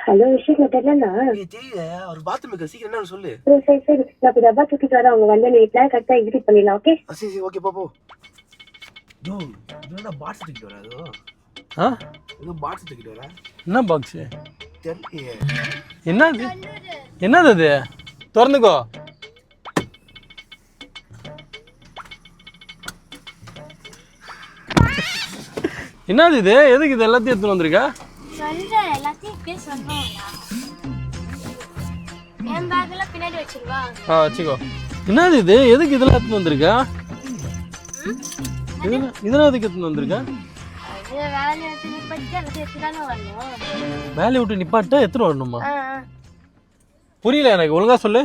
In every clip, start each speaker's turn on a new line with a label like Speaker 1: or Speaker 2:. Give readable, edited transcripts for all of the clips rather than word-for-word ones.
Speaker 1: Hello விஷயம் தெரியலண்ணா.
Speaker 2: தெரியல, அவர் bathroom சீக்கிரம் என்ன சொல்லு.
Speaker 1: சரி சரி, நான் இப்போ டப்பா தூக்கிட்டு வரேன். அவங்க வந்து வீட்டில் கரெக்டாக எக்ஸிட் பண்ணிடலாம். ஓகே
Speaker 2: சரி சரி, ஓகே போ. என்ன பாக்ஸ் தூக்கிட்டு வர? ஏதோ பாக்ஸ் தூக்கிட்டு வர.
Speaker 3: என்ன பாக்ஸ்?
Speaker 2: தெரியலையே.
Speaker 3: என்னது என்னது அது? திறந்துக்கோ. என்னது இது? எதுக்கு இது எல்லாத்தையும் எடுத்துட்டு வந்திருக்க? வச்சுக்கோ. என்னது இது? எதுக்கு இதெல்லாம் எடுத்துட்டு வந்திருக்க? இதெல்லாம் எதுக்கு எடுத்துட்டு வந்திருக்க? வேலையை விட்டு நிப்பாட்ட எடுத்துட்டு வரணுமா? புரியல எனக்கு, ஒழுங்கா சொல்லு.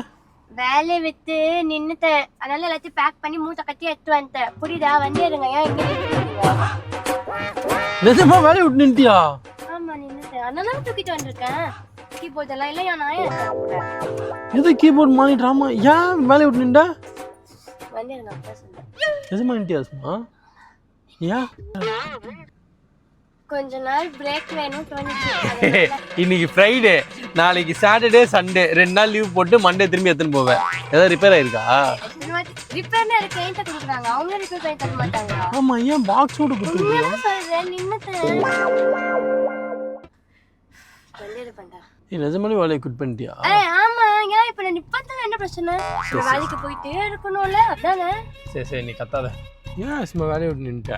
Speaker 4: வேலையை விட்டு நின்னுட்டேன், அதனால எல்லாத்தையும் பேக் பண்ணி மூட்டை கட்டி எடுத்து வந்துட்டேன். புரியுதா? வண்டி எடுங்க. ஏன் இங்க
Speaker 3: நிஜமா வேலையை விட்டு நின்ட்டியா?
Speaker 4: ஆமா நின்னுட்டேன், அதனால தூக்கிட்டு வந்திருக்கேன். கீபோர்ட் எல்லாம் இல்லையா? நான்
Speaker 3: எது கீபோர்ட் மானிட்டர்? ஆமா, ஏன் வேலையை விட்டு நின்டா?
Speaker 4: வண்டி எடுங்க அப்பா சொன்னேன்.
Speaker 3: நிஜமா நின்ட்டியாஸ்மா? ஏன்?
Speaker 4: கொஞ்ச நாள் பிரேக் வேணும் தோணுச்சு.
Speaker 3: இன்னைக்கு ஃப்ரைடே, நாளைக்கு சாட்டர்டே சண்டே 2 நாள் லீவ் போட்டு மண்டே திரும்பி எடுத்துன்னு போவேன். ஏதாவது ரிப்பேர் ஆயிருக்கா?
Speaker 4: ரிப்பேர்னா இருக்கு, பெயிண்ட் கொடுக்குறாங்க. அவங்க ரிப்பேர் பண்ணி தர மாட்டாங்க.
Speaker 3: ஆமா, ஏன் பாக்ஸோட கொடுத்துருக்கீங்க?
Speaker 4: சொல்றேன் நின்னுட்டேன். வண்டி எடு பண்ணா.
Speaker 3: நிஜமாலே வேலையை குட் பண்ணிட்டியா?
Speaker 4: ஆமா, ஏன் இப்ப நான் நிப்பத்தல என்ன பிரச்சனை? வேலைக்கு போயிட்டே இருக்கணும்ல, அதானே.
Speaker 3: சரி சரி, நீ கத்தாத. ஏன் சும்மா வேலையை விட்டு நின்ட்ட?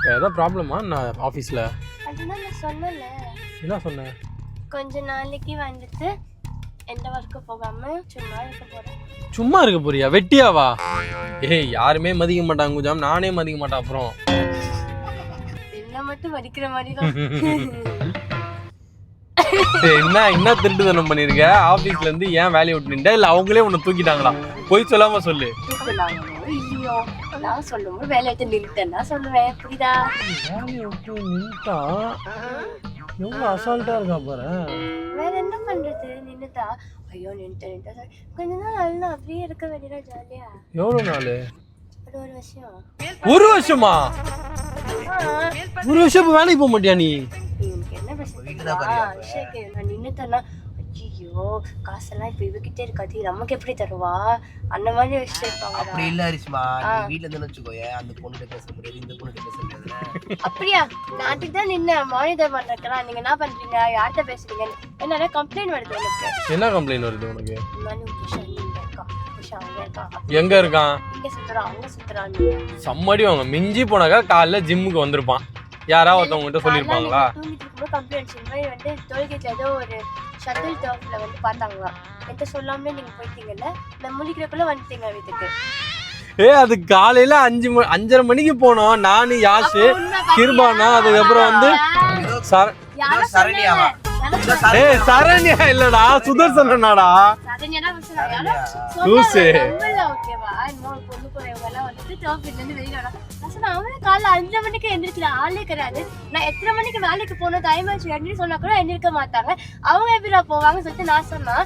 Speaker 3: ஏதாவது ப்ராப்ளமா நான் ஆஃபீஸில்?
Speaker 4: அதுதான் நான் சொன்னல.
Speaker 3: என்ன சொன்னேன்?
Speaker 4: கொஞ்ச நாளைக்கு வந்துட்டு எந்த ஒர்க்கு போகாம சும்மா இருக்க போறேன்.
Speaker 3: சும்மா இருக்க போறியா? வெட்டியாவா? ஏய், யாருமே மதிக்க மாட்டாங்க குஜாம், நானே மதிக்க மாட்டேன். அப்புறம்
Speaker 4: என்ன மட்டும் மதிக்கிற மாதிரி தான்.
Speaker 3: என்ன திருட்டுத்தனம் பண்ணிருக்க? ஆபீஸ்ல இருந்து ஏன் வேலையை விட்டு நின்ற? இல்ல அவங்களே உன்னை தூக்கிட்டாங்களா? போய் சொல்லாம சொல்லு.
Speaker 4: ஐயோ, நான் சொல்லும்போது வேலையை விட்டு நின்றுட்டேன்னா சொல்லுவேன். புரியுதா?
Speaker 3: வேலையை விட்டு நின்றுட்டா எவ்வளவு அசால்ட்டா இருக்கா பாரு.
Speaker 4: வேற என்ன பண்றது? நின்னுட்டா ஐயோ நின்னுட்டேன். கொஞ்ச நாள் நல்லா அப்படியே இருக்க வேண்டியதா ஜாலியா.
Speaker 3: எவ்வளவு நாள்?
Speaker 4: ஒரு வருஷம்.
Speaker 3: ஒரு வருஷமா? ஒரு வருஷம் வேலைக்கு போக மாட்டியா நீ?
Speaker 4: என்ன பிரச்சனை? நான் நின்னுட்டேன்னா ஐயோ காசெல்லாம் இப்ப இவகிட்டே இருக்காது, நமக்கு எப்படி தருவா அந்த மாதிரி வச்சிருப்பாங்க.
Speaker 2: அப்படி இல்ல அரிஷ்மா, நீ வீட்ல இருந்து வெச்சுக்கோயே, அந்த பொண்ணுகிட்ட பேச முடியாது, இந்த பொண்ணுகிட்ட பேச முடியாது.
Speaker 4: அப்படியா? நாட்டுக்கு தான் நின்ன மானிட்டர் பண்றேன். நீங்க என்ன பண்றீங்க? யார்கிட்ட பேசுறீங்க? என்ன கம்ப்ளைண்ட் வருது எனக்கு.
Speaker 3: என்ன கம்ப்ளைண்ட் வருது உனக்கு?
Speaker 4: எங்க இருக்கான்?
Speaker 3: இங்க
Speaker 4: சுத்துறான், அங்க சுத்துறான்.
Speaker 3: சம்மடி அவங்க மிஞ்சி போனாக்கா காலைல ஜிம்முக்கு வந்திருப்பான். யாராவது ஒருத்தவங்க கிட்ட சொல்லிருப்பாங்களா?
Speaker 4: கம்ப்ளைண்ட் வந்து டோல்கேட்ல ஏதோ ஒரு ஷட்டில் டர்ஃப்ல வந்து பார்த்தாங்களா. என்கிட்ட சொல்லாமலே நீங்க போயிட்டீங்கல்ல, நான் முழிக்கிறக்குள்ள வந்துட்டீங்க வீட்டுக்கு.
Speaker 3: அது காலையில 5:30 மணிக்கு போனோம். நானு யாஷு கிருபானா, அதுக்கப்புறம் வந்து
Speaker 2: சரண்யாவா?
Speaker 3: சரண்யா இல்லடா, சுதர்சனாடா.
Speaker 4: காலைல 5 மணிக்கு எந்திரிக்கிற ஆளே கிடையாது. நான் எத்தனை மணிக்கு வேலைக்கு போனோம் டைம் ஆச்சு சொன்னா கூட எந்திரிக்க மாட்டாங்க. அவங்க எப்படிடா போவாங்க சொல்லிட்டு நான் சொன்னா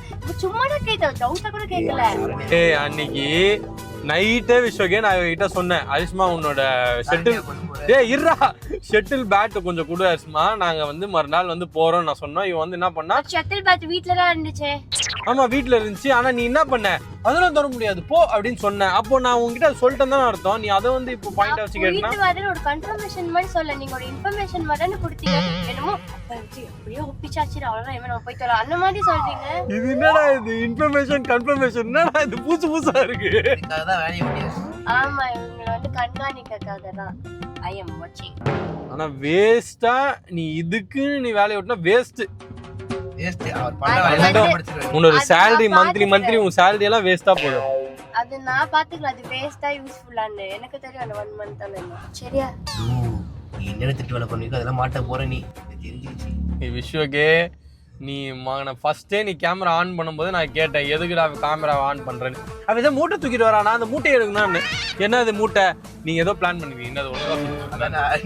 Speaker 4: சும்மாதான் கேட்டேன், டவுட்டா கூட கேட்கல.
Speaker 3: அன்னைக்கு நைட்டே விஸ்வகே நான் கிட்ட சொன்னேன், அரிஷ்மா உன்னோட ஷட்டில் பேட் கொஞ்சம் கொடு அரிஷ்மா, நாங்க வந்து மறுநாள் வந்து போறோம் நான் சொன்னோம். இவன் வந்து என்ன பண்ணா,
Speaker 4: ஷட்டில் பேட் வீட்ல தான் இருந்துச்சு.
Speaker 3: ஆமா வீட்டுல இருந்துச்சு. ஆனா நீ என்ன பண்ண, அதெல்லாம் தர முடியாது போ அப்படின்னு சொன்னேன். அப்போ நான் உங்ககிட்ட சொல்லிட்டேன் தான் அர்த்தம். நீ அதை வந்து இப்போ பாயிண்ட் வச்சு கேட்டா
Speaker 4: ஒரு கன்ஃபர்மேஷன் மாதிரி சொல்ல, நீங்க ஒரு இன்ஃபர்மேஷன் மாதிரி கொடுத்தீங்க. என்னமோ அப்படியே ஒப்பிச்சாச்சு, அவ்வளவுதான் இவன் போயிட்டு வரலாம் அந்த மாதிரி சொல்றீங்க. இது
Speaker 3: என்னடா இது இன்ஃபர்மேஷன் கன்ஃபர்மேஷன்? என்னடா இது புதுசா இருக்கு?
Speaker 4: ஆமா, இவங்களை வந்து கண்காணிக்கிறதுக்காக தான். ஐ அம் வாட்சிங்.
Speaker 3: ஆனா வேஸ்டா நீ இதுக்கு நீ வேலைய விட்டா வேஸ்ட். உன்னோட salary மந்த்லி உன் salary எல்லாம் வேஸ்டா போகும்.
Speaker 4: அது நான் பாத்துக்கலாம், அது வேஸ்டா யூஸ்ஃபுல்லான்னு எனக்கு தெரியும். அந்த 1 month தான் சரியா?
Speaker 2: நீ என்ன திட்டு வேலை பண்ணிருக்க, அதெல்லாம் மாட்ட போற நீ தெரிஞ்சிருச்சு.
Speaker 3: நீ விஸ்வகே, நீ ஃபர்ஸ்டே நீ கேமரா ஆன் பண்ணும்போது நான் கேட்டேன், எதுக்குடா கேமரா ஆன் பண்றேன்னு. அவன் ஏதோ மூட்டை தூக்கிட்டு வரானா, அந்த மூட்டையை எடுக்கணும்னு. என்ன அது மூட்டை? நீங்க ஏதோ பிளான் பண்ணுவீங்க. என்னது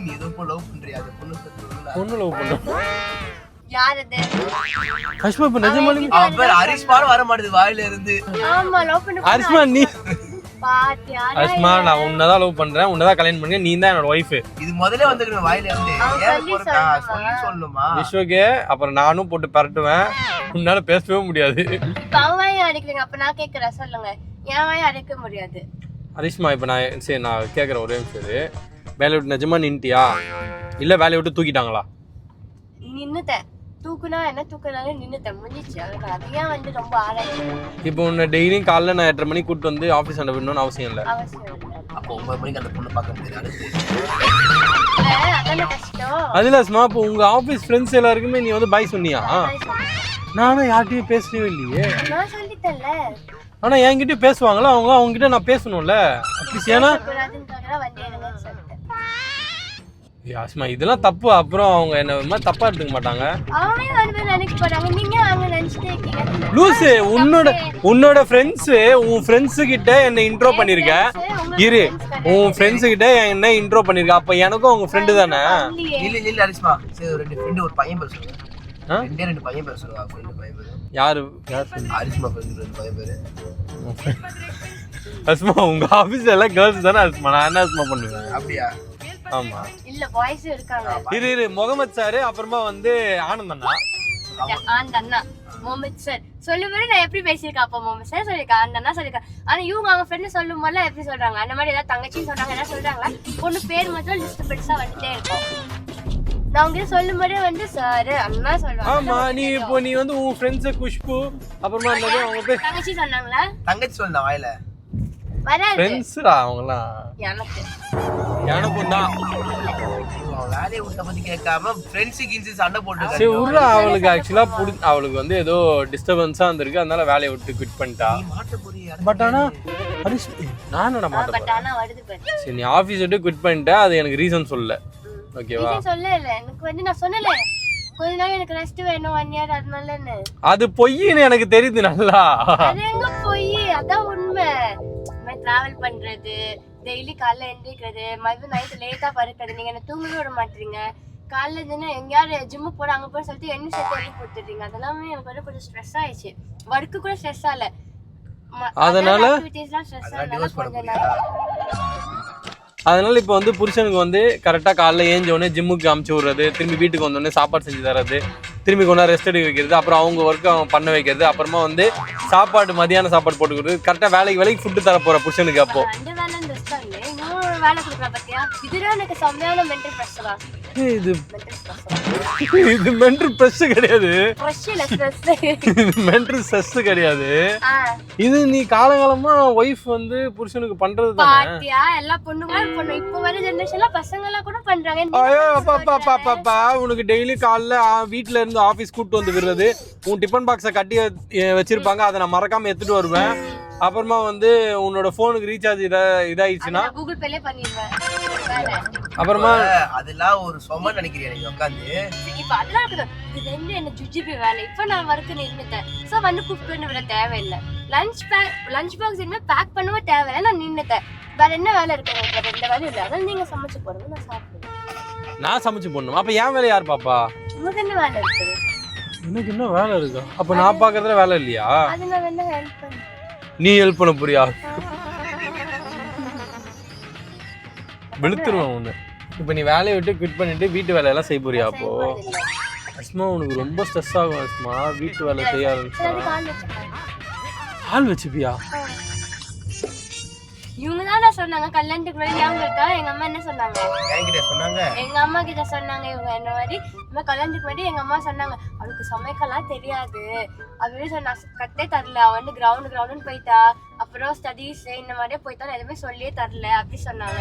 Speaker 2: நீ ஏதோ லவ் பண்றியா? அது
Speaker 3: பொண்ணு லவ் பண்ண
Speaker 4: யார் அது?
Speaker 3: அரிஷ்மா இப்ப நிஜமாலுமே
Speaker 2: அவர் அரிஷ்மான்னு வர மாட்டேது வாயில இருந்து.
Speaker 4: ஆமா லவ் பண்ண
Speaker 3: அரிஷ்மா நீ
Speaker 4: பாத்தியா
Speaker 3: அஸ்மா நான் உன்னதான் லவ் பண்றேன், உன்னதான் கல்யாணம் பண்ணி, நீ தான் என்னோட ஒய்ஃப்.
Speaker 2: இது முதல்ல வந்துக்கணும் வாயில இருந்து. ஏன் பொறுத்தா சொல்லி சொல்லுமா
Speaker 3: விஸ்வகே? அப்புறம் நானும் போட்டு பரட்டுவேன், உன்னால பேசவே முடியாது.
Speaker 4: இப்ப அவன் வாயை அடைக்கிறீங்க, அப்ப நான் கேக்குறேன் சொல்லுங்க. என் வாயை அடைக்க முடியாது.
Speaker 3: ஹரிஷ்மா இப்ப நான் கேக்குறேன் ஒரே நிமிஷம். வேலையை விட்டு நிஜமா நின்ட்டியா இல்ல வேலையை விட்டு தூக்கிட்டாங்களா?
Speaker 4: நின்னுட்டேன். தூக்குனா என்ன, தூக்குனாலும் நின்னுட்டேன், முடிஞ்சிச்சு. அதையே வந்து ரொம்ப ஆராய்ச்சி
Speaker 3: இப்போ உன்னை டெய்லியும் காலைல நான் 8:30 மணிக்கு கூப்பிட்டு வந்து ஆஃபீஸ் அண்ட விடணும்னு அவசியம் இல்லை.
Speaker 4: அவசியம் இல்லை.
Speaker 2: அப்போ 9 மணிக்கு அந்த பொண்ணு பார்க்க முடியாது. அடுத்து
Speaker 4: அதான கஷ்டம்.
Speaker 3: அதுல அஸ்மா இப்போ உங்க ஆஃபீஸ் ஃப்ரெண்ட்ஸ் எல்லாருக்குமே நீ வந்து பாய் சொன்னியா? நானும் யார்கிட்டயும் பேசவே இல்லையே.
Speaker 4: நான் சொல்லிட்டேன்ல.
Speaker 3: ஆனா என்கிட்ட பேசுவாங்களா அவங்க கிட்ட நான் பேசணும்ல அட்லீஸ்ட். ஏன்னா
Speaker 4: வண்டி எடுங்கன்னு சொல்லிட்டேன்.
Speaker 3: அஸ்மா இதெல்லாம் தப்பு. அப்புறம் அவங்க என்ன தப்பா எடுத்துக்க மாட்டாங்க.
Speaker 4: அவனே வந்து நினைக்க போறாங்க, நீங்க அங்க நினைச்சிட்டே இருக்கீங்க.
Speaker 3: லூசு, உன்னோட ஃப்ரெண்ட்ஸ் உன் ஃப்ரெண்ட்ஸ் கிட்ட என்ன இன்ட்ரோ பண்ணிருக்க. இரு, உன் ஃப்ரெண்ட்ஸ் கிட்ட என்ன இன்ட்ரோ பண்ணிருக்க. அப்ப எனக்கும் உங்க ஃப்ரெண்டு தானே?
Speaker 2: இல்ல அரிஷ்மா, சரி ரெண்டு ஃப்ரெண்ட் ஒரு பையன் பேர் சொல்லுங்க. ரெண்டு பையன் பேர் சொல்லுங்க. ஃப்ரெண்ட் பையன் பேர்
Speaker 3: யாரு?
Speaker 2: அரிஷ்மா ஃப்ரெண்ட் ரெண்டு பையன் பேர்.
Speaker 3: அஸ்மா உங்க ஆபீஸ்ல எல்லாம் கேர்ள்ஸ் தானே அஸ்மா, நான் என்ன அஸ்மா பண்ணுவேன்?
Speaker 2: அப்படியா?
Speaker 3: ஆமா.
Speaker 4: இல்ல பாய்ஸ் இருக்காங்க.
Speaker 3: இரு முகமது சார், அப்புறமா வந்து ஆனந்த் அண்ணா.
Speaker 4: ஆனந்த் அண்ணா முகமது சார் சொல்லும்போது நான் எப்படி பேசியிருக்கேன். அப்போ முகமது சார் சொல்லியிருக்கேன், ஆனந்த் அண்ணா சொல்லியிருக்கேன். ஆனா இவங்க அவங்க ஃப்ரெண்டு சொல்லும் போது எப்படி சொல்றாங்க, அந்த மாதிரி ஏதாவது தங்கச்சின்னு சொல்றாங்க, என்ன சொல்றாங்க, பொண்ணு பேர் மட்டும் லிஸ்ட் பெருசா வந்துட்டே இருக்கும். நான் அவங்க சொல்லும் போதே வந்து சார் அண்ணா சொல்லுவாங்க.
Speaker 3: ஆமா, நீ வந்து உன் ஃப்ரெண்ட்ஸ் குஷ்பு அப்புறமா அந்த அவங்க பேர்
Speaker 4: தங்கச்சி சொன்னாங்களா?
Speaker 2: தங்கச்சி சொன்னா வாயில
Speaker 4: வராது.
Speaker 3: ஃப்ரெண்ட்ஸ்டா அவங்கலாம். எனக்கும் தான்.
Speaker 2: வேலையை விட்ட பத்தி கேட்காம ஃப்ரெண்ட்ஸ் கிஞ்சி சண்டை போட்டு
Speaker 3: சரி உள்ள அவளுக்கு ஆக்சுவலா அவளுக்கு வந்து ஏதோ டிஸ்டர்பன்ஸா இருந்திருக்கு, அதனால வேலையை விட்டு குவிட் பண்ணிட்டா. பட் ஆனா ஹரிஷ் நான் என்ன மாட்டேன்.
Speaker 4: பட் ஆனா வருது பாரு.
Speaker 3: சரி நீ ஆபீஸ் விட்டு குவிட் பண்ணிட்ட, அது எனக்கு ரீசன் சொல்லல. ஓகேவா?
Speaker 4: ரீசன் சொல்லல. எனக்கு வந்து நான் சொன்னல கொஞ்ச நாள் எனக்கு ரெஸ்ட் வேணும் 1 year அதனாலன்னு.
Speaker 3: அது பொய்ன்னு எனக்கு தெரியுது நல்லா.
Speaker 4: அது எங்க பொய், அதான் உண்மை. நான் டிராவல் பண்றது, டெய்லி காலைல எந்திரிக்கிறது, மறுபடியும் நைட்டு லேட்டா படுக்கிறது, நீங்க என்ன தூங்கவே விட மாட்டீங்க. காலைல இருந்துன்னா எங்கேயாவது ஜிம்முக்கு போற அங்க போய் சொல்லிட்டு என்ன சேர்த்து எழுதி கொடுத்துட்டீங்க. அதெல்லாமே எனக்கு வந்து கொஞ்சம் ஸ்ட்ரெஸ் ஆயிடுச்சு. ஒர்க்கு கூட ஸ்ட்ரெஸ் ஆகல,
Speaker 3: அதனால இப்போ வந்து புருஷனுக்கு வந்து கரெக்டா காலைல ஏஞ்ச உடனே ஜிம்முக்கு அமுச்சு விடுறது, திரும்பி வீட்டுக்கு வந்தோடனே சாப்பாடு செஞ்சு தர்றது, திரும்பி கொண்டா ரெஸ்ட் எடுக்க வைக்கிறது, அப்புறம் அவங்க ஒர்க்கு அவங்க பண்ண வைக்கிறது, அப்புறமா வந்து சாப்பாடு மதியான சாப்பாடு போட்டு கொடுக்குறது, கரெக்டா வேலைக்கு ஃபுட்டு தர போற புருஷனுக்கு. அப்போ வேலை கொடுக்குற பத்தியா, இதுதான் எனக்கு செம்மையான மென்டல் பிரஷரா. இது மென்டல் பிரஷ் கிடையாது, மென்டல் ஸ்ட்ரெஸ் கிடையாது. இது நீ காலகாலமா ஒய்ஃப் வந்து புருஷனுக்கு பண்றது தானே. எல்லா பொண்ணுங்களும் பண்ணும், இப்போ வர ஜெனரேஷன்ல பசங்க எல்லாம் கூட பண்றாங்க. ஐயோ அப்பா உனக்கு டெய்லி காலைல வீட்ல இருந்து ஆபீஸ் கூட்டு வந்து விடுறது, உன் டிஃபன் பாக்ஸை கட்டி வச்சிருப்பாங்க, அதை நான் மறக்காம எடுத்துட்டு வருவேன். அப்புறமா வந்து உன்னோட போனுக்கு ரீசார்ஜ் இதாயிடுச்சுன்னா கூகுள் பேலே பண்ணிடுவேன். அப்புறமா அதெல்லாம் ஒரு சொம நினைக்கிறேன் நீங்க உட்கார்ந்து. இப்போ அதெல்லாம் இருக்குது, இது ரெண்டு என்ன ஜுஜிபி வேலை. இப்போ நான் வர்க் நின்னுட்டேன், சோ வந்து குக் பண்ண விட தேவையில்லை. லஞ்ச் பாக்ஸ் என்ன பேக் பண்ணவும் தேவையில்லை, நான் நின்னுட்டேன். வேற என்ன வேலை இருக்கு? வேற எந்த வேலையும் இல்லை, அதனால நீங்க சமைச்சு போடுங்க, நான் சாப்பிடுவேன். நான் சமைச்சு போடணும்? அப்ப ஏன் வேலை யார் பாப்பா? உங்களுக்கு என்ன வேலை இருக்கு? எனக்கு என்ன வேலை இருக்கா? அப்ப நான் பாக்குறதுல வேலை இல்லையா? அது நான் என்ன ஹெல்ப் பண்ண, நீ ஹெல்ப் பண்ண புரியா? வெளுத்துருவேன் உன்னை. இப்போ நீ வேலையை விட்டு குவிட் பண்ணிட்டு வீட்டு வேலையெல்லாம் செய்ய போறியா? அப்போ அஸ்மா உனக்கு ரொம்ப ஸ்ட்ரெஸ் ஆகும் அஸ்மா, வீட்டு வேலை செய்ய ஆரம்பிச்சா. ஆள் வச்சுப்பியா? இவங்க தான் சொன்னாங்க கல்யாணத்துக்கு முன்னாடி, ஞாபகம் இருக்கா? எங்க அம்மா என்ன சொன்னாங்க? எங்க அம்மா கிட்ட சொன்னாங்க இவங்க என்ன மாதிரி, இந்த கல்யாணத்துக்கு முன்னாடி எங்க அம்மா சொன்னாங்க அவளுக்கு சமைக்கலாம் தெரியாது அப்படின்னு சொன்னா, கட்டே தரல, அவ வந்து கிரவுண்டுன்னு போயிட்டா, அப்புறம் ஸ்டடீஸ் இந்த மாதிரியே போயிட்டா, எதுவுமே சொல்லியே தரல அப்படி சொன்னாங்க.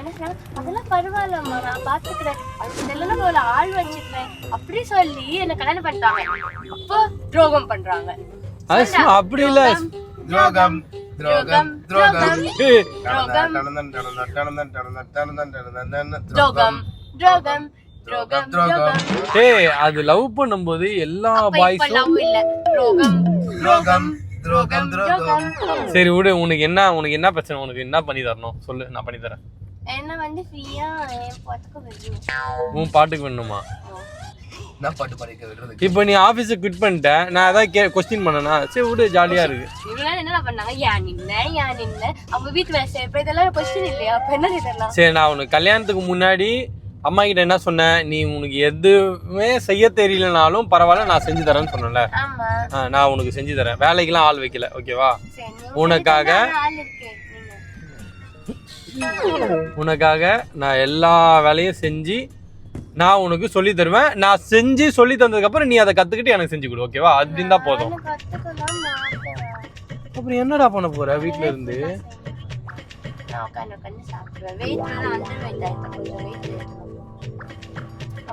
Speaker 3: என்ன சொன்னாங்க, அதெல்லாம் பரவாயில்லம்மா நான் பாத்துக்கிறேன், அதுக்கு தெரியல ஒரு ஆள் வச்சுக்கிறேன் அப்படி சொல்லி என்ன கல்யாணம் பண்ணிட்டாங்க. அப்போ துரோகம் பண்றாங்க. அப்படி இல்ல, துரோகம் துரோகம் துரோகம் துரோகம் துரோகம் துரோகம். ஏய் அது லவ் பண்ணும்போது எல்லா பாய்ஸும் லவ் இல்ல, துரோகம் துரோகம் துரோகம் துரோகம். சரி விடு, உனக்கு என்ன பிரச்சனை? உனக்கு என்ன பண்ணி தரணும் சொல்லு, நான் பண்ணி தரேன். என்ன வந்து ஃப்ரீயா என் பாட்டுக்கு வேணும். உன் பாட்டுக்கு வேணுமா?
Speaker 2: என்ன பாட்டு பாடிக்க விடுறது?
Speaker 3: இப்போ நீ ஆபீஸை குவிட் பண்ணிட்ட, நான் ஏதாவது கொஸ்டின் பண்ணனா சரி விடு, ஜாலியா இருக்கு.
Speaker 4: இவங்க என்ன பண்ணாங்க, ஏன் நின்ன அவங்க வீட்டு வேலை செய்ய இதெல்லாம் கொஸ்டின் இல்லையா? அப்ப என்ன இதெல்லாம்?
Speaker 3: சரி, நான் உனக்கு கல்யாணத்துக்கு முன்னாடி அம்மா கிட்ட என்ன சொன்னேன், நீ உனக்கு எதுவுமே செய்ய தெரியலனாலும் பரவாயில்ல நான் செஞ்சு தரேன்னு சொன்னேன்ல. நான் உனக்கு செஞ்சு தரேன், வேலைக்கெல்லாம் ஆள் வைக்கல, ஓகேவா? உனக்காக நான் எல்லா வேலையும் செஞ்சு நான் உனக்கு சொல்லி தருவேன். நான் செஞ்சு சொல்லி தந்ததுக்கு அப்புறம் நீ அதை கத்துக்கிட்டு எனக்கு செஞ்சு கொடு, ஓகேவா? அப்படின்னு தான் போதும். அப்புறம் என்னடா பண்ண போற வீட்டுல இருந்து?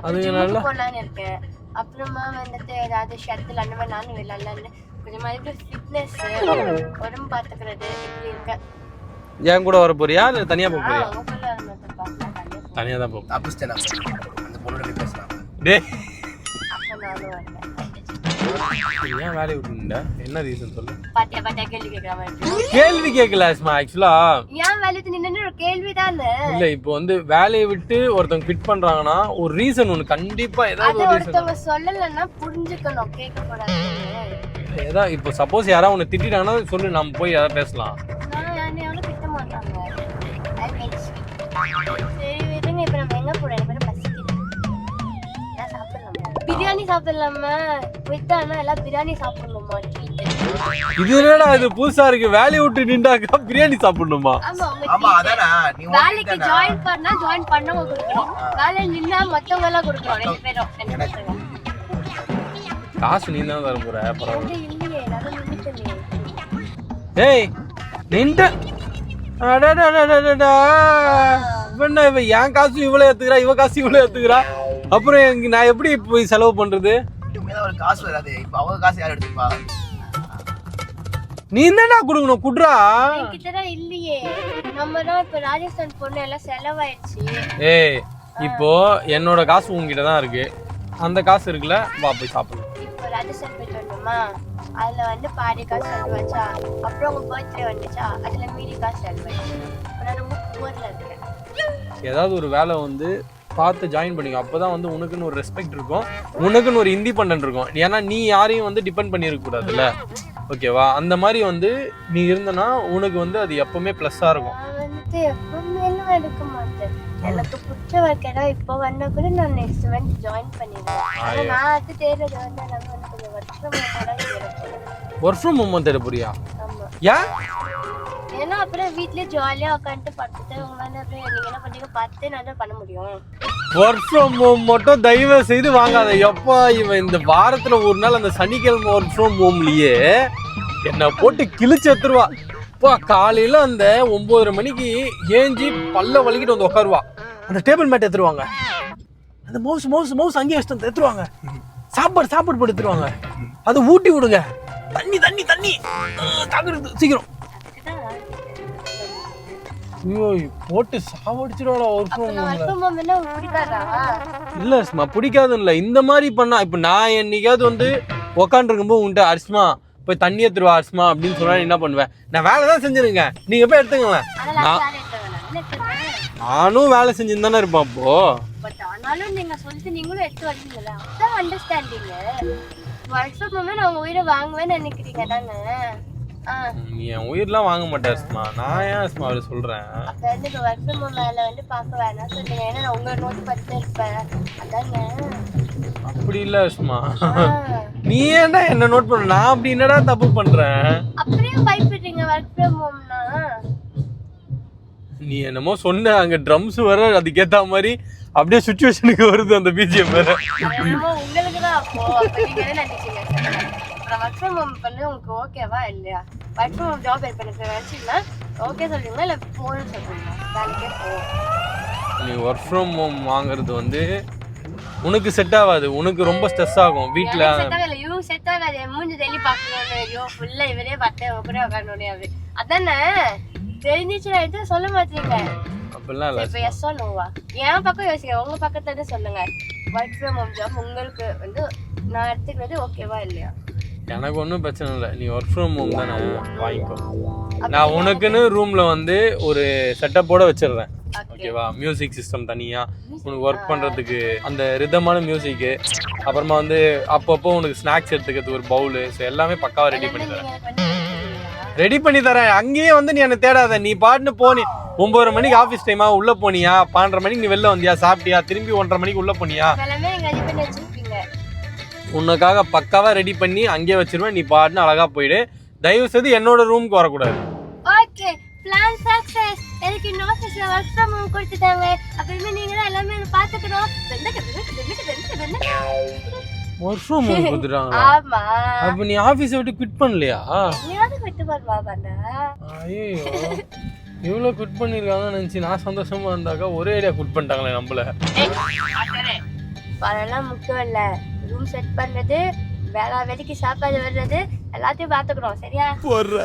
Speaker 3: அது நல்லா
Speaker 4: அப்புறமா வந்துட்டு ஏதாவது ஷட்டில் அந்த மாதிரி நானும் விளையாடலான்னு கொஞ்சமா ஃபிட்னஸ் உடம்பு பாத்துக்கிறது இப்படி இருக்க.
Speaker 3: என் கூட வர போறியா இல்ல தனியா போக போறியா? தனியா தான் போறேன்.
Speaker 2: அந்த பொண்ணோட பேசலாம்.
Speaker 3: டேய் ஏன் வேலையை விட்டுட்ட? என்ன ரீசன் சொல்லு.
Speaker 4: பாட்டியா கேள்வி கேக்குற மாதிரி.
Speaker 3: கேள்வி கேட்கல அஸ்மா, ஆக்சுவலா
Speaker 4: ஏன் வேலையை நின்னு ஒரு கேள்விதானே.
Speaker 3: இல்ல இப்போ வந்து வேலையை விட்டு ஒருத்தவங்க ஃபிட் பண்றாங்கன்னா ஒரு ரீசன் ஒன்னு கண்டிப்பா ஏதாவது ஒரு ரீசன்.
Speaker 4: ஒருத்தவங்க சொல்லலன்னா புரிஞ்சுக்கணும், கேட்க கூடாது.
Speaker 3: ஏதா இப்போ சப்போஸ் யாராவது உன்னை திட்டிட்டாங்கன்னா சொல்லு, நம்ம போய் ஏதாவது பேசலாம்.
Speaker 4: நான் யாரும் திட்ட மாட்டாங்க. சரி விடுங்க, இப்ப நம்ம எங்க போறோம்? எனக்கு பசிக்குது, நான் சாப்பிடலாமா? பிரியாணி சாப்பிடலாமா? விட்டானா எல்லாம் பிரியாணி சாப்பிடணுமா?
Speaker 3: இது என்னடா இது புதுசா இருக்கு, வேலையை விட்டு நின்றாக்கா பிரியாணி சாப்பிடணுமா?
Speaker 2: ஆமா அதானா. நீ
Speaker 4: வேலைக்கு ஜாயின் பண்ணா ஜாயின் பண்ணவங்க கொடுக்கணும், வேலை நின்னா மத்தவங்க எல்லாம் கொடுக்கணும். ரெண்டு பேரும் என்ன சொல்றாங்க?
Speaker 3: காசு நீ தான் தர போற. பரவாயில்லை
Speaker 4: இல்லையே, நான் நின்னுட்டேனே.
Speaker 3: ஏய் நின்ட அடடடடடடா, என்ன இவ என் காசு இவ்வளவு ஏத்துக்கிறா, இவ காசு இவ்வளவு ஏத்துக்கிறா, அப்புறம் நான் எப்படி போய் செலவு பண்றது?
Speaker 2: ஒரு காசு வராது, இப்ப அவங்க காசு யார் எடுத்துப்பா?
Speaker 3: நீ என்னடா குடுக்கணும், குடுறா.
Speaker 4: என்கிட்ட இல்லையே, நம்ம தான் இப்ப ராஜஸ்தான் பொண்ணு எல்லாம் செலவாயிடுச்சு.
Speaker 3: ஏய் இப்போ என்னோட காசு உங்ககிட்ட தான் இருக்கு, அந்த காசு இருக்குல்ல, வா போய் சாப்பிடலாம்.
Speaker 4: இப்போ ராஜஸ்தான் போயிட்டு வந்தோமா, அதுல வந்து பாதி காசு செலவாச்சா, அப்புறம் உங்க பர்த்டே வந்துச்சா, அதுல மீதி காசு செலவாச்சு. நான் ரொம்ப புவர்ல இருக்கேன்.
Speaker 3: ஏதாவது ஒரு வேலை வந்து பார்த்து ஜாயின் பண்ணிக்கோ, அப்போதான் வந்து உனக்குன்னு ஒரு ரெஸ்பெக்ட் இருக்கும், உனக்குன்னு ஒரு இண்டிபெண்டன்ட் இருக்கும். ஏன்னா நீ யாரையும் வந்து டிபெண்ட் பண்ணிருக்க கூடாதுல்ல, ஓகேவா? அந்த மாதிரி வந்து நீ இருந்தனா உனக்கு வந்து அது எப்பவுமே ப்ளஸ்ஸா இருக்கும்.
Speaker 4: நான் வந்துட்டு எப்பவுமே எல்லாம் எடுக்க மாட்டேன், எனக்கு பிடிச்ச ஒர்க்கெடா இப்போ வந்தா கூட நான் நெக்ஸ்ட் மந்த் ஜாயின் பண்ணிடுவேன். நான் அது தேடுறது வந்து நம்ம வந்து கொஞ்சம்
Speaker 3: ஒர்க் ஃப்ரம் ஹோம் தேட போறியா?
Speaker 4: ஆமா.
Speaker 3: ஏன்?
Speaker 4: ஏன்னா அப்புறம் வீட்லயே ஜாலியா உட்காந்துட்டு படுத்துட்டு உங்களால அப்புறம் நீங்க என்ன பண்றீங்க பார்த்து நான் தான் பண்ண முடியும்.
Speaker 3: ஒர்க் ஃப்ரம் ஹோம் மட்டும் தயவு செய்து வாங்காத. எப்பா இவன் இந்த வாரத்துல ஒரு நாள் அந்த சனிக்கிழமை ஒர்க் ஃப்ரம் ஹோம்லயே என்ன போட்டு கிழிச்சு எடுத்துருவா. இப்போ காலையில அந்த 9:30 மணிக்கு ஏஞ்சி பல்ல வலிக்கிட்டு வந்து உட்காருவா, அந்த டேபிள் மேட் எடுத்துருவாங்க, அந்த மவுஸ் அங்கேயே வச்சுட்டு எடுத்துருவாங்க, சாப்பாடு போட்டு எடுத்துருவாங்க, அதை ஊட்டி விடுங்க, தண்ணி தாக்குறது சீக்கிரம். ஐயோ போட்டு சாவடிச்சிடுவாளா ஒர்க் ஃப்ரம் ஹோம்ல. இல்ல அஸ்மா பிடிக்காதுன்னு இல்லை, இந்த மாதிரி பண்ணா இப்போ நான் என்னைக்காவது வந்து உக்காண்டிருக்கும்போது உன்ட்ட அரிஸ்மா போய் தண்ணி எடுத்துருவா அரிஸ்மா அப்படின்னு சொன்னா என்ன பண்ணுவேன்? நான் வேலை தான் செஞ்சிருங்க, நீங்க போய் எடுத்துங்களேன். நானும் வேலை செஞ்சுன்னு தானே இருப்பேன். அப்போ
Speaker 4: ஆனாலும் நீங்க சொல்லிட்டு நீங்களும் எடுத்து வரீங்களா, அதான் அண்டர்ஸ்டாண்டிங். ஒர்க் ஃப்ரம் ஹோம் நான் உயிரை வாங்குவேன்னு நினைக்கிறீங்க தானே?
Speaker 3: நீ என் உயிரெலாம் வாங்க மாட்டேன் அஸ்மா, நான் ஏன் அஸ்மா அவரை சொல்றேன்?
Speaker 4: அப்ப வந்து ஒர்க் ஃப்ரம் ஹோம் மேல வந்து பார்க்க வேணாம் சொல்லுங்க, ஏன்னா நான் உங்க நோட் பண்ணிட்டு இருப்பேன். அதாங்க.
Speaker 3: அப்படி இல்ல அஸ்மா, நீ ஏன்டா என்ன நோட் பண்ண? நான் அப்படி என்னடா தப்பு பண்றேன்?
Speaker 4: அப்படியே பயப்படுறீங்க ஒர்க் ஃப்ரம் ஹோம்னா?
Speaker 3: நீ என்னமோ சொன்ன, அங்க ட்ரம்ஸ் வர அதுக்கேத்த மாதிரி அப்படியே சிச்சுவேஷனுக்கு வருது அந்த பிஜிஎம் வேற.
Speaker 4: உங்களுக்கு தான் அப்போ நீங்க என்ன நினைச்சீங்க? ஒர்க் ஃப்ரம் ஹோம் பண்ணு உங்களுக்கு ஓகேவா இல்லையா? ஒர்க் ஃப்ரம் ஹோம் ஜாப் எனக்கு வச்சுன்னா ஓகே சொல்றீங்களா இல்ல போகணும்னு சொல்றீங்களா? வேலைக்கே போ.
Speaker 3: நீ ஒர்க் ஃப்ரம் ஹோம் வாங்குறது வந்து உனக்கு செட் ஆகாது, உனக்கு ரொம்ப ஸ்ட்ரெஸ் ஆகும் வீட்டுல.
Speaker 4: செட் ஆகல, யூ செட் ஆகாது. மூஞ்சி டெய்லி பாக்கணும், ஐயோ ஃபுல்லா இவரே பார்த்தேன் கூட உட்காரணும் அதானே தெரிஞ்சிச்சுன்னா எடுத்து சொல்ல மாட்டீங்க.
Speaker 3: அப்படிலாம் இல்ல.
Speaker 4: இப்போ எஸ் ஆர் நோவா என் பக்கம் யோசிக்க, உங்க பக்கத்துல இருந்து சொல்லுங்க. ஒர்க் ஃப்ரம் ஹோம் ஜாப் உங்களுக்கு வந்து நான் எடுத்துக்கிறது ஓகேவா இல்லையா?
Speaker 3: எனக்கு ஒன்றும் பிரச்சனை இல்லை, நீ ஒர்க் ஃப்ரம் ஹோம் தானே வாங்கிக்கோ. நான் உனக்குன்னு ரூம்ல வந்து ஒரு செட்டப்போட வச்சிடுறேன், ஓகேவா? மியூசிக் சிஸ்டம் தனியா, உனக்கு ஒர்க் பண்றதுக்கு அந்த ரிதமான மியூசிக்கு, அப்புறமா வந்து அப்பப்போ உனக்கு ஸ்நாக்ஸ் எடுத்துக்கிறதுக்கு ஒரு பவுலு, ஸோ எல்லாமே பக்காவா ரெடி பண்ணி தரேன். அங்கேயே வந்து நீ என்ன தேடாத, நீ பாட்டுன்னு போனி 9 மணிக்கு ஆஃபீஸ் டைமா உள்ள போனியா, 12:30 மணிக்கு நீ வெளில வந்தியா, சாப்பிட்டியா, திரும்பி 1:30 மணிக்கு உள்ள போனியா, உனக்காக பக்காவா ரெடி பண்ணி அங்கேயே வச்சிருவேன். நீ பாட்டுன்னு அழகா போயிடு. தயவு செய்து என்னோட ரூமுக்கு வரக்கூடாது.
Speaker 4: Okay, plan success. எனக்கு இந்த ஆபீஸ்ல வர்க் ஃப்ரம் ஹோம் கொடுத்துட்டாங்க. அப்புறமே நீங்க தான் எல்லாமே பாத்துக்கணும்.
Speaker 3: ஒர்க் ஃப்ரம் ஹோம் கொடுத்துட்டாங்க.
Speaker 4: ஆமா.
Speaker 3: அப்ப நீ ஆபீஸ் விட்டு குவிட் பண்ணலையா?
Speaker 4: நீயாவது விட்டு போறவா பண்ண?
Speaker 3: ஐயோ, இவ்வளவு குவிட் பண்ணிருக்காங்கன்னு நினைச்சு நான் சந்தோஷமா இருந்தாக்கா ஒரே ஐடியா குவிட் பண்ணிட்டாங்களே நம்மள.
Speaker 4: அதெல்லாம் முக்கியம் இல்ல. ரூம் செட் பண்றது, வேலைக்கு சாப்பாடு வர்றது எல்லாத்தையும் பாத்துக்கிறோம். சரியா?
Speaker 3: போடுற